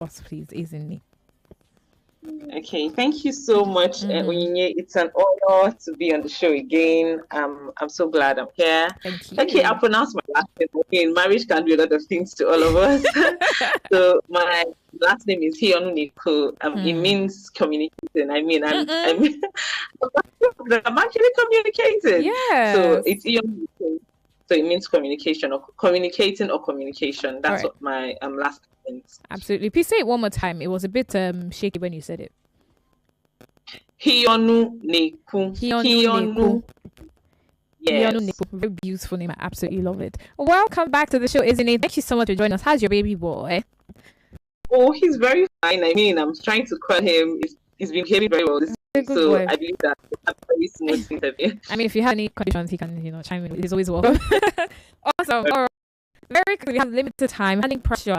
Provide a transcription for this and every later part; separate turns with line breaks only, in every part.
us, please, isn't it?
Okay, thank you so much, Onyinye. It's an honor to be on the show again. I'm so glad I'm here.
Thank
Okay,
you.
I'll pronounce my last name. Okay, marriage can do a lot of things to all of us. So my last name is Hionuniko. It means communicating. I'm actually communicating. So
Yes.
it's Hionuniko. So it means communication or communicating or communication. That's what my last name means.
Absolutely. Please say it one more time. It was a bit shaky when you said it.
Hionuneko.
Hionuneko.
Yes.
Very beautiful name. I absolutely love it. Welcome back to the show, isn't it? Thank you so much for joining us. How's your baby boy?
Oh, he's very fine. I'm trying to call him. He's been behaving very well this week, so boy. I believe that we'll have a very smooth interview.
If you have any conditions, he can, chime in. He's always welcome. Awesome. All right. Very quickly, we have limited time. Handling pressure.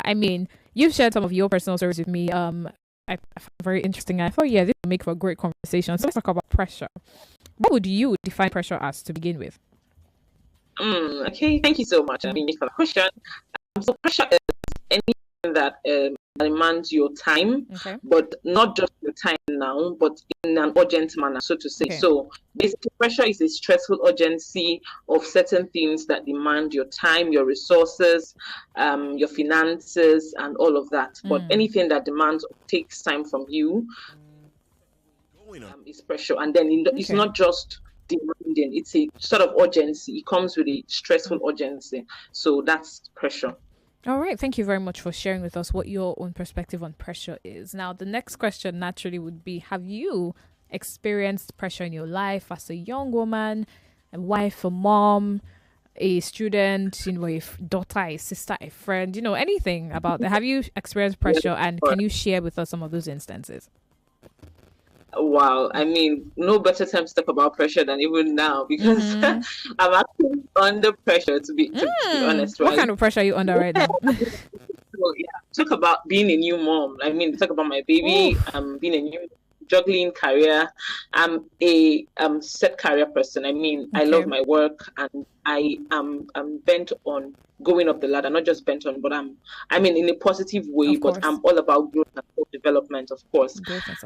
You've shared some of your personal stories with me. I found very interesting. I thought, this would make for a great conversation. So let's talk about pressure. What would you define pressure as to begin with?
Okay, thank you so much, for the question. So pressure is anything that demands your time, but not just your time now, but in an urgent manner, so to say. So basically, pressure is a stressful urgency of certain things that demand your time, your resources, your finances, and all of that. But anything that demands or takes time from you is pressure. And then it's not just demanding, it's a sort of urgency. It comes with a stressful urgency. So that's pressure.
All right. Thank you very much for sharing with us what your own perspective on pressure is. Now, the next question naturally would be, have you experienced pressure in your life as a young woman, a wife, a mom, a student, a daughter, a sister, a friend, anything about that? Have you experienced pressure, and can you share with us some of those instances?
Wow, no better time to talk about pressure than even now, because I'm actually under pressure to be honest. Right?
What kind of pressure are you under right now?
So, talk about being a new mom. Talk about my baby. Being a new juggling career. I'm a set career person. I love my work, and I'm bent on going up the ladder. Not just bent on, but I'm in a positive way. But I'm all about growth and development, of course.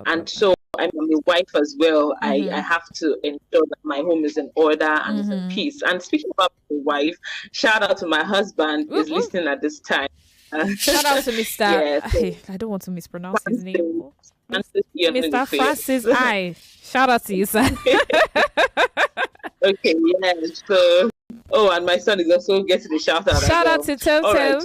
And so I'm a wife as well. I have to ensure that my home is in order and is in peace. And speaking about my wife, shout out to my husband who's listening at this time.
Shout out to Mr. I don't want to mispronounce his name. Mr. Francis I. Shout out to you, sir.
Okay, so and my son is also getting a shout out.
Shout out to Toto.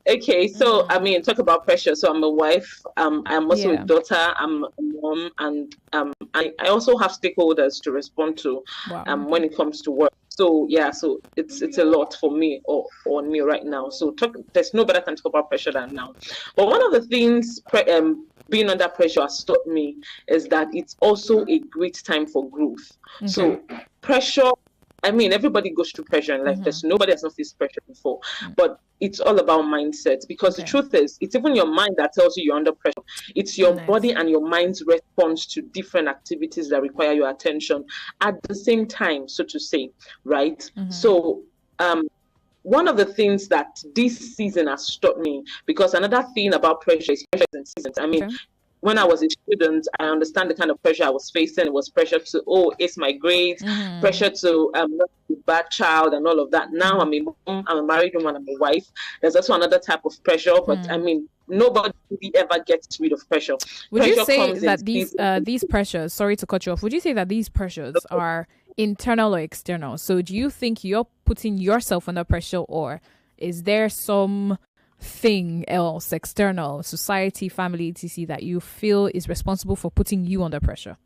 Okay, so talk about pressure. So I'm a wife. I'm also a daughter. I'm a mom, and I also have stakeholders to respond to when it comes to work. So so it's a lot for me or on me right now. So there's no better time to talk about pressure than now. But one of the things being under pressure has taught me is that it's also a great time for growth. So pressure. Everybody goes through pressure in life. There's nobody has not faced pressure before. But it's all about mindset, because the truth is, it's even your mind that tells you you're under pressure. It's your body and your mind's response to different activities that require your attention at the same time, so to say, right? So one of the things that this season has taught me, because another thing about pressure is pressure in seasons. When I was a student, I understand the kind of pressure I was facing. It was pressure to ace my grades, pressure to not be a bad child, and all of that. Now I'm a mom, I'm a married woman, I'm a wife. There's also another type of pressure, but nobody really ever gets rid of pressure.
Would you say that these pressures? Sorry to cut you off. Would you say that these pressures are internal or external? So do you think you're putting yourself under pressure, or is there some thing else, external, society, family, etc., that you feel is responsible for putting you under pressure?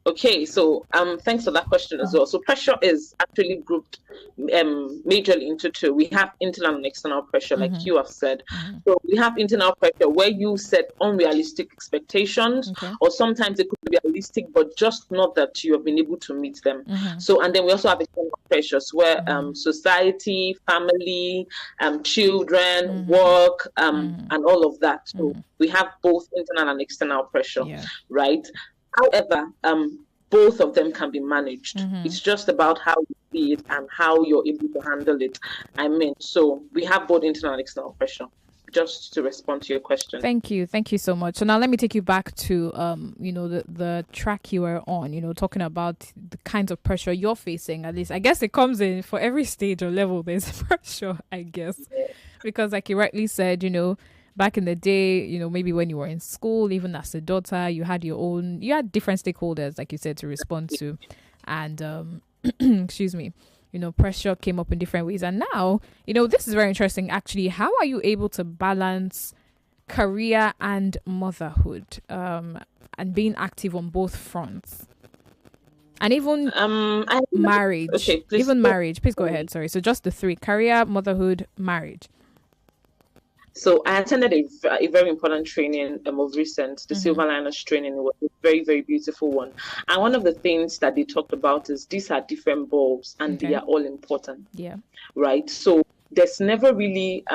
Okay, so thanks for that question as well. So pressure is actually grouped majorly into two. We have internal and external pressure, like you have said. So we have internal pressure where you set unrealistic expectations, or sometimes it could be realistic, but just not that you have been able to meet them. So, and then we also have external pressures where society, family, children, work, and all of that. So we have both internal and external pressure, right? However, both of them can be managed. It's just about how you see it and how you're able to handle it. I mean, so we have both internal and external pressure. Just to respond to your question.
Thank you so much. So now let me take you back to the track you were on, talking about the kinds of pressure you're facing. At least I guess it comes in for every stage or level. There's pressure, I guess, because like you rightly said, back in the day, maybe when you were in school, even as a daughter, you had different stakeholders, like you said, to respond to, and excuse me. Pressure came up in different ways. And now, this is very interesting, actually. How are you able to balance career and motherhood, and being active on both fronts? And even marriage. Okay, please. Even marriage. Please go ahead. Sorry. So just the three: career, motherhood, marriage.
So I attended a very important training of recent, the Silver Liners training. It was a very, very beautiful one. And one of the things that they talked about is these are different bulbs and they are all important.
Yeah.
Right. So there's never really,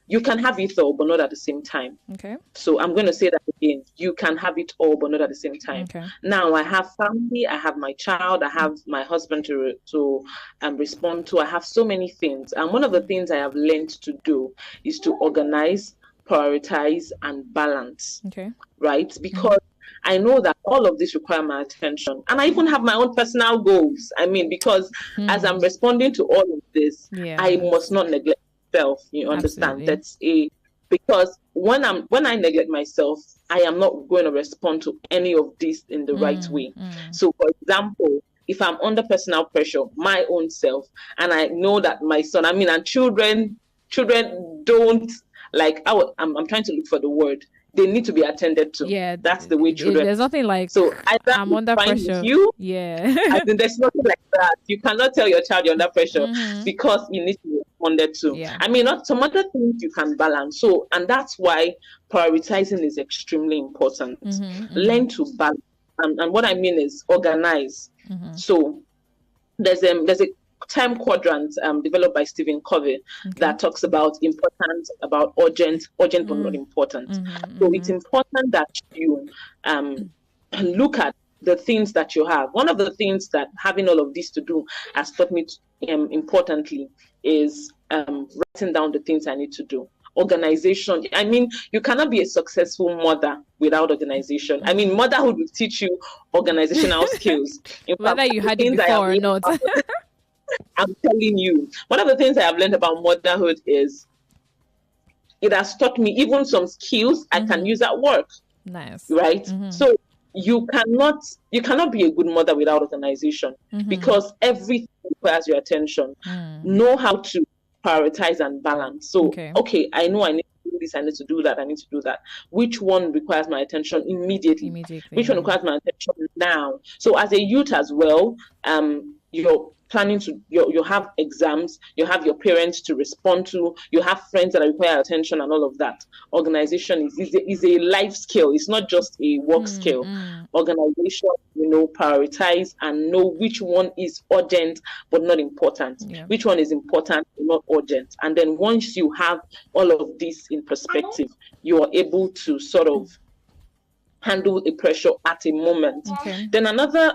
you can have it all, but not at the same time.
Okay.
So I'm going to say that again. You can have it all, but not at the same time.
Okay.
Now I have family, I have my child, I have my husband to respond to. I have so many things. And one of the things I have learned to do is to organize, prioritize, and balance.
Okay.
Right? Because I know that all of this require my attention. And I even have my own personal goals. I mean, because as I'm responding to all of this, I must not neglect myself. You understand? Absolutely. Because when I neglect myself, I am not going to respond to any of this in the right way. So, for example, if I'm under personal pressure, my own self, and I know that my son, and children don't like. I'm trying to look for the word. They need to be attended to.
Yeah,
that's the way children.
There's nothing like.
So
I'm under pressure.
Yeah, there's nothing like that. You cannot tell your child you're under pressure because you need to be responded to.
Yeah.
Not some other things you can balance. So, and that's why prioritizing is extremely important. Learn to balance, and what I mean is organize. So, there's a time quadrant developed by Stephen Covey that talks about important, about urgent but not important. So it's important that you look at the things that you have. One of the things that having all of this to do has taught me importantly is writing down the things I need to do. Organization. You cannot be a successful mother without organization. Motherhood will teach you organizational skills.
Whether you had it before or not.
I'm telling you, one of the things I have learned about motherhood is it has taught me even some skills I can use at work.
Nice.
Right? So you cannot be a good mother without organization because everything requires your attention. Know how to prioritize and balance. So, okay, I know I need to do this, I need to do that, I need to do that. Which one requires my attention immediately? Which one requires my attention now? So as a youth as well, you're planning to, you have exams, you have your parents to respond to, you have friends that require attention and all of that. Organization is a life skill. It's not just a work skill. Organization, prioritize and know which one is urgent but not important. Which one is important but not urgent. And then once you have all of this in perspective, you are able to sort of handle a pressure at a moment. Then another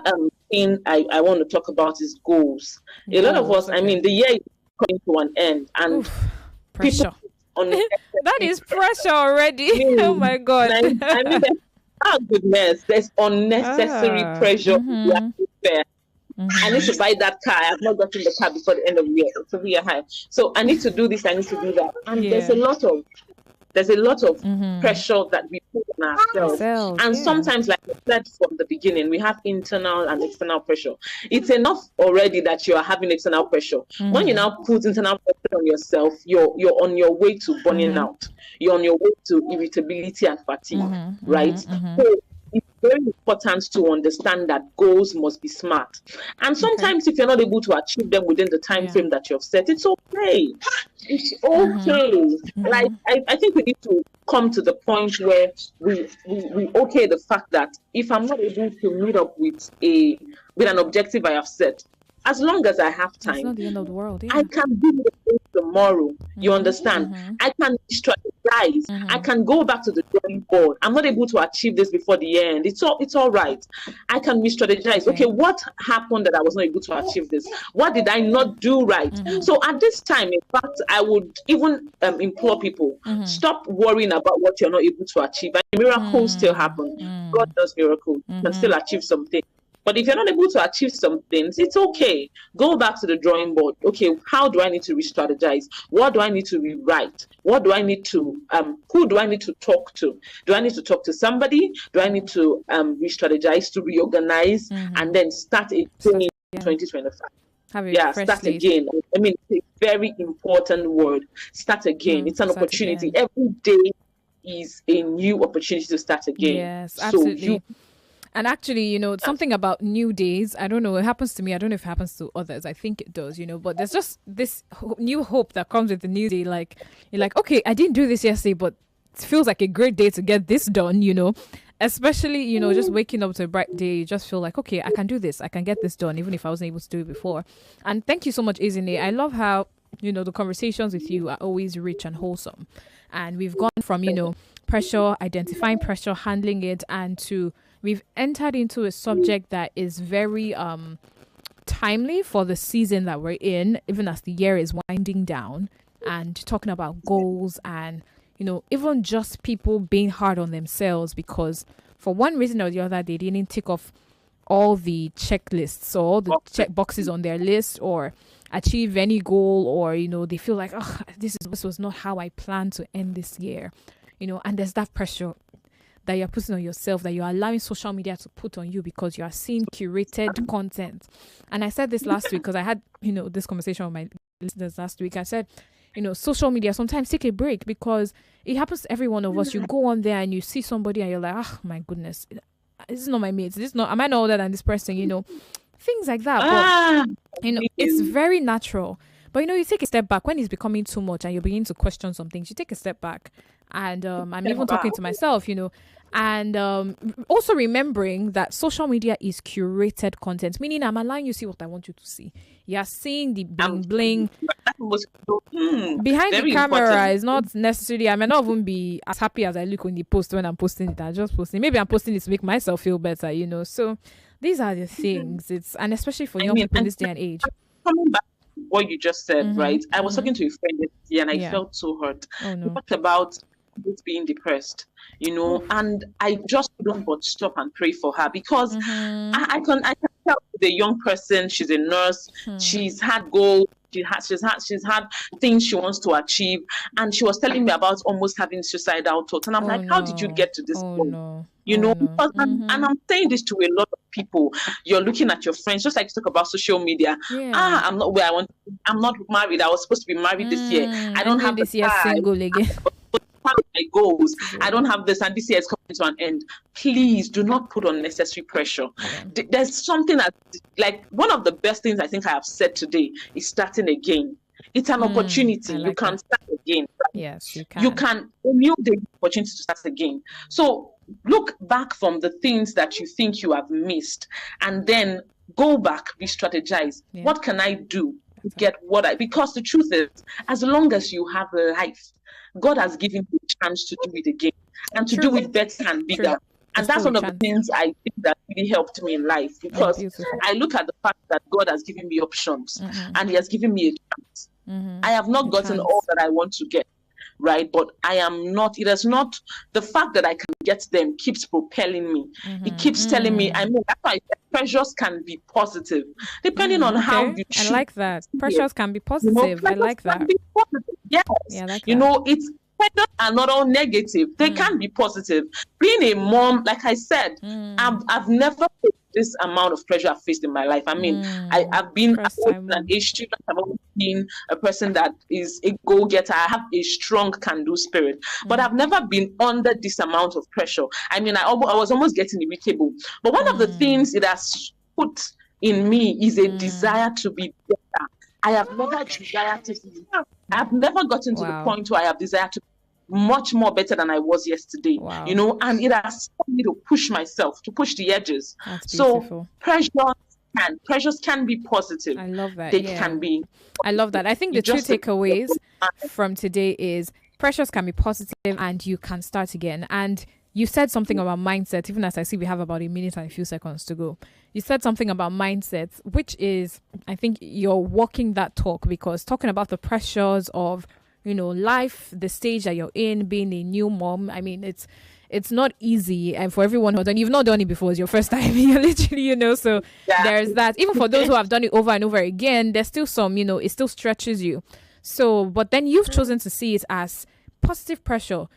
thing I want to talk about is goals. A lot of us, the year is coming to an end, and
pressure. That is pressure already. Oh my God.
Goodness, there's unnecessary pressure. I need to buy that car. I have not gotten the car before the end of the year. It's a year high. So I need to do this, I need to do that. And there's a lot of pressure that we put on ourselves. And sometimes, like I said from the beginning, we have internal and external pressure. It's enough already that you are having external pressure. When you now put internal pressure on yourself, you're on your way to burning out. You're on your way to irritability and fatigue, right? So it's very important to understand that goals must be smart. And sometimes if you're not able to achieve them within the time frame that you've set, it's okay. It's okay. Like I think we need to come to the point where we okay the fact that if I'm not able to meet up with an objective I have set, as long as I have time,
it's not the end of the world.
I can do it tomorrow. You understand? I can strategize. I can go back to the drawing board. I'm not able to achieve this before the end. It's all right. I can re-strategize. Okay, what happened that I was not able to achieve this? What did I not do right? So at this time, in fact, I would even implore people, stop worrying about what you're not able to achieve. And miracles still happen. God does miracles. You can still achieve something. But if you're not able to achieve some things, it's okay. Go back to the drawing board. Okay, how do I need to re-strategize? What do I need to rewrite? What do I need to, who do I need to talk to? Do I need to talk to somebody? Do I need to re-strategize, to reorganize, and then start again in 2025? Start again. I mean, it's a very important word. Start again. It's an opportunity. Again. Every day is a new opportunity to start again.
Yes, absolutely. And actually, something about new days, I don't know, it happens to me. I don't know if it happens to others. I think it does, but there's just this new hope that comes with the new day. Like, you're like, okay, I didn't do this yesterday, but it feels like a great day to get this done, Especially, just waking up to a bright day, you just feel like, okay, I can do this. I can get this done, even if I wasn't able to do it before. And thank you so much, Ezinne. I love how, the conversations with you are always rich and wholesome. And we've gone from, pressure, identifying pressure, handling it, and to... we've entered into a subject that is very timely for the season that we're in, even as the year is winding down, and talking about goals and, even just people being hard on themselves because for one reason or the other, they didn't tick off all the checklists or all the check boxes on their list or achieve any goal, or, they feel like, oh, this was not how I planned to end this year, and there's that pressure that you're putting on yourself, that you're allowing social media to put on you because you are seeing curated content. And I said this last week because I had, this conversation with my listeners last week. I said, social media, sometimes take a break because it happens to every one of us. You go on there and you see somebody and you're like, oh my goodness, this is not my mate. Am I not older than this person? Things like that. But, it's very natural. But, you take a step back when it's becoming too much and you begin to question some things. You take a step back. And I'm even talking to myself, and also remembering that social media is curated content, meaning I'm allowing you to see what I want you to see. You're seeing the bling behind the camera. Important. Is not necessarily, I may not even be as happy as I look on the post when I'm posting it. I'm just posting. Maybe I'm posting it to make myself feel better, So these are the things. And especially for young people in this day and age.
Coming back to what you just said, right? I was talking to a friend yesterday and I felt so hurt.
Oh, no.
We talked about being depressed, and I just couldn't but stop and pray for her because I can tell the young person, she's a nurse, she's had goals, she's had things she wants to achieve, and she was telling me about almost having suicidal thoughts, and I'm like, how did you get to this point? Because and I'm saying this to a lot of people. You're looking at your friends, just like you talk about social media. I'm not where I want. I'm not married. I was supposed to be married this year. I don't have
this year single again.
My goals. I don't have this, and this year is coming to an end. Please do not put unnecessary pressure. There's something that, like, one of the best things I think I have said today is starting again. It's an opportunity. You can start again.
Yes, you can.
You can new the opportunity to start again. So look back from the things that you think you have missed, and then go back, re-strategize. What can I do to get because the truth is, as long as you have life, God has given you a chance to do it again and to do it better and bigger. And that's one of the things I think that really helped me in life, because I look at the fact that God has given me options and He has given me a chance. I have not gotten all that I want to get, right? But I am not, it is not, the fact that I can get them keeps propelling me. It keeps telling me, I mean, that's why pressures can be positive, depending on how you choose.
I like that. Pressures can be positive. I like that.
Yes.
Yeah, I like
that. It's pressures are not all negative. They can be positive. Being a mom, like I said, I've never faced this amount of pressure I've faced in my life. I mean, I've been an age student. I've always been a person that is a go-getter. I have a strong can-do spirit, but I've never been under this amount of pressure. I mean, I was almost getting irritable. But one of the things it has put in me is a desire to be better. I have never desired to be. I've never gotten to the point where I have desired to be much more better than I was yesterday. And it has taught me to push myself, to push the edges.
That's
so
beautiful.
Pressure Pressures can be positive.
I love that.
They can be.
I love that. I think the two takeaways from today is pressures can be positive and you can start again. And you said something about mindset, even as I see we have about a minute and a few seconds to go. You said something about mindset, which is, I think you're walking that talk, because talking about the pressures of, life, the stage that you're in, being a new mom. I mean, it's not easy, and for everyone who's done, you've not done it before, it's your first time. You're literally, so there's that. Even for those who have done it over and over again, there's still some, it still stretches you. So, but then you've chosen to see it as positive pressure.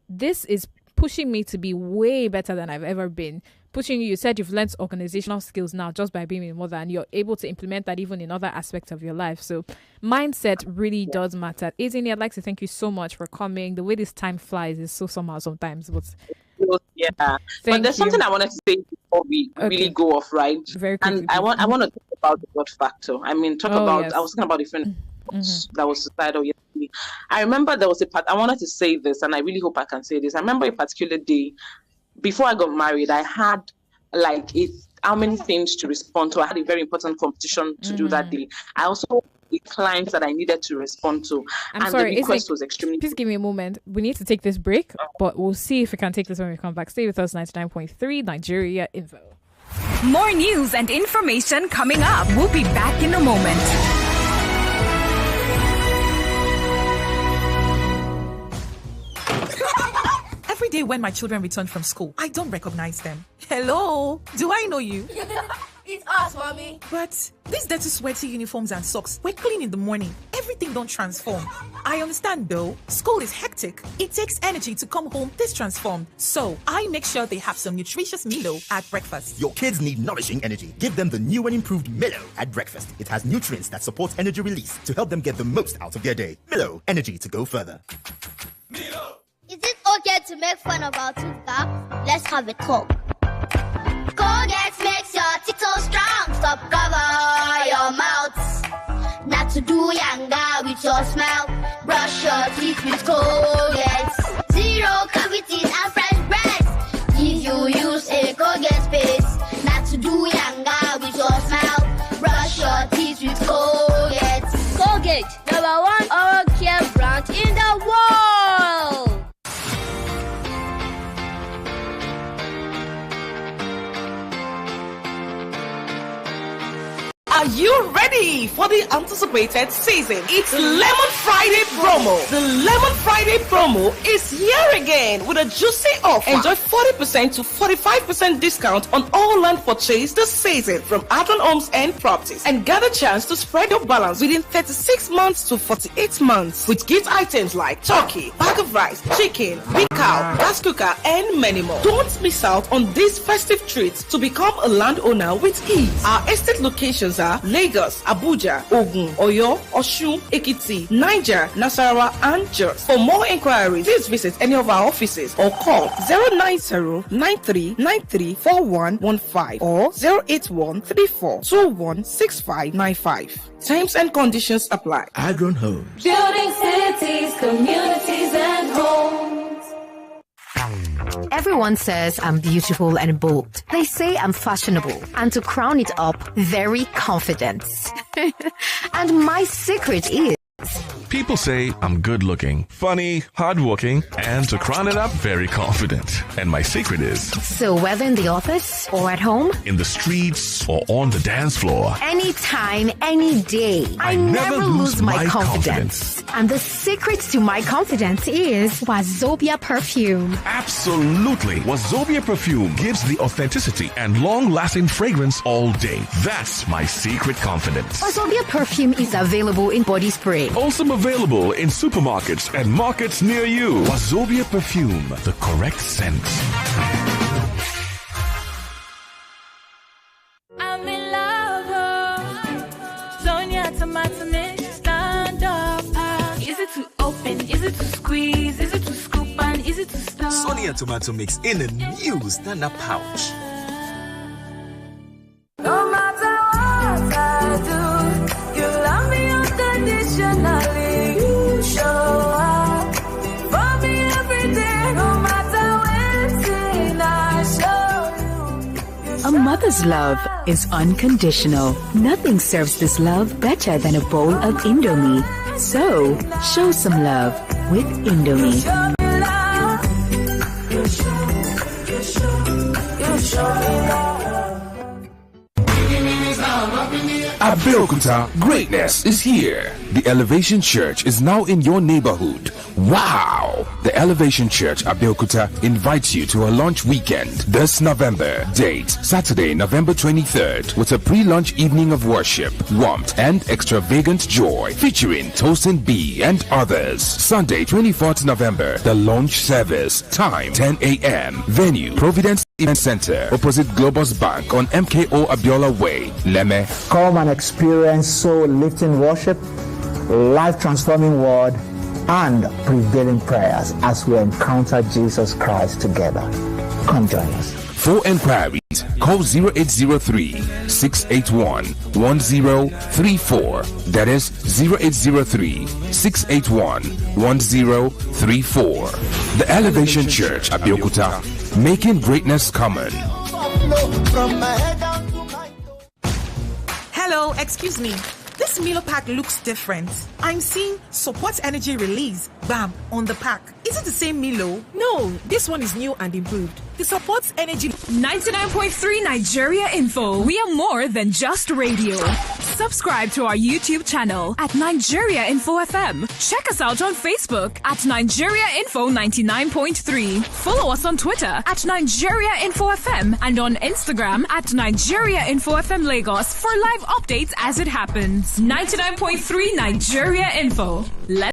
This is pushing me to be way better than I've ever been. Pushing you said you've learned organizational skills now just by being a mother, and you're able to implement that even in other aspects of your life. So mindset really does matter. Izini, I'd like to thank you so much for coming. The way this time flies is so somehow sometimes, but
but there's something I wanted to say before we really go off, right?
Very quickly.
And I want to talk about the God factor. I mean, I was talking about different that was societal yesterday. I remember there was a part, I wanted to say this, and I really hope I can say this. I remember a particular day before I got married, I had how many things to respond to. I had a very important competition to do that day. I also had the clients that I needed to respond to. The request was extremely...
Please give me a moment. We need to take this break, but we'll see if we can take this when we come back. Stay with us, 99.3 Nigeria Info.
More news and information coming up. We'll be back in a moment.
Every day when my children return from school, I don't recognize them. Hello, do I know you?
It's us, mommy.
But these dirty, sweaty uniforms and socks, we're clean in the morning. Everything don't transform. I understand though, school is hectic. It takes energy to come home this transformed. So I make sure they have some nutritious Milo at breakfast.
Your kids need nourishing energy. Give them the new and improved Milo at breakfast. It has nutrients that support energy release to help them get the most out of their day. Milo, energy to go further.
Milo. Is it okay to make fun of our tooth? Let's have a talk. Colgate makes your teeth so strong. Stop, cover your mouth. Not to do yanga with your smile. Brush your teeth with Colgate. Zero cavities and fresh breath. If you use a Colgate paste. Not to do yanga with your smile. Brush your teeth with Colgate. Colgate, #1 oral care brand in the world.
Are you ready for the anticipated season? It's Lemon Friday promo. The Lemon Friday promo is here again with a juicy offer. Enjoy 40% to 45% discount on all land purchase this season from Adron Homes and Properties, and get a chance to spread your balance within 36 months to 48 months with gift items like turkey, bag of rice, chicken, big cow, gas cooker, and many more. Don't miss out on these festive treats to become a landowner with ease. Our estate locations are Lagos, Abuja, Ogun, Oyo, Osun, Ekiti, Niger, Nasarawa, and Jos. For more inquiries, please visit any of our offices or call 090-9393-4115 or 081-3421-6595. Terms and conditions apply.
Adron Homes.
Building cities, communities, and homes.
Everyone says I'm beautiful and bold. They say I'm fashionable. And to crown it up, very confident. And my secret is...
People say I'm good looking, funny, hardworking, and to crown it up, very confident. And my secret is...
So whether in the office or at home,
in the streets or on the dance floor,
anytime, any day, I never lose my confidence. And the secret to my confidence is Wazobia perfume.
Absolutely. Wazobia perfume gives the authenticity and long-lasting fragrance all day. That's my secret confidence.
Wazobia perfume is available in body spray.
Also available in supermarkets and markets near you. Wazobia perfume, the correct scent.
I'm in love. Sonia tomato mix, stand up. Is it to open? Is it to squeeze? Is it to scoop? And is it to stir?
Sonia tomato mix in a new stand-up pouch.
No matter what I do, you love me unconditionally. You show up for me every day, no matter when I show you.
A mother Mother's love is unconditional. Nothing serves this love better than a bowl of Indomie. So, show some love with Indomie.
Abeokuta, greatness is here. The Elevation Church is now in your neighborhood. Wow! The Elevation Church Abeokuta invites you to a launch weekend this November. Date, Saturday, November 23rd, with a pre-launch evening of worship, warmth, and extravagant joy, featuring Tosin B and others. Sunday, 24th November, the launch service. Time, 10 a.m. Venue, Providence Event Center, opposite Globus Bank on MKO Abiola Way, Leme.
Come and experience soul-lifting worship, life-transforming word, and prevailing prayers as we encounter Jesus Christ together. Come join us.
For inquiries, call 0803-681-1034. That is 0803-681-1034. The Elevation Church, Abeokuta, making greatness common.
Hello, excuse me. This Milo pack looks different. I'm seeing support energy release, bam, on the pack. Is it the same Milo?
No, this one is new and improved. The supports energy.
99.3 Nigeria Info. We are more than just radio. Subscribe to our YouTube channel at Nigeria Info FM. Check us out on Facebook at Nigeria Info 99.3. Follow us on Twitter at Nigeria Info FM and on Instagram at Nigeria Info FM Lagos for live updates as it happens. 99.3 Nigeria Info. Let's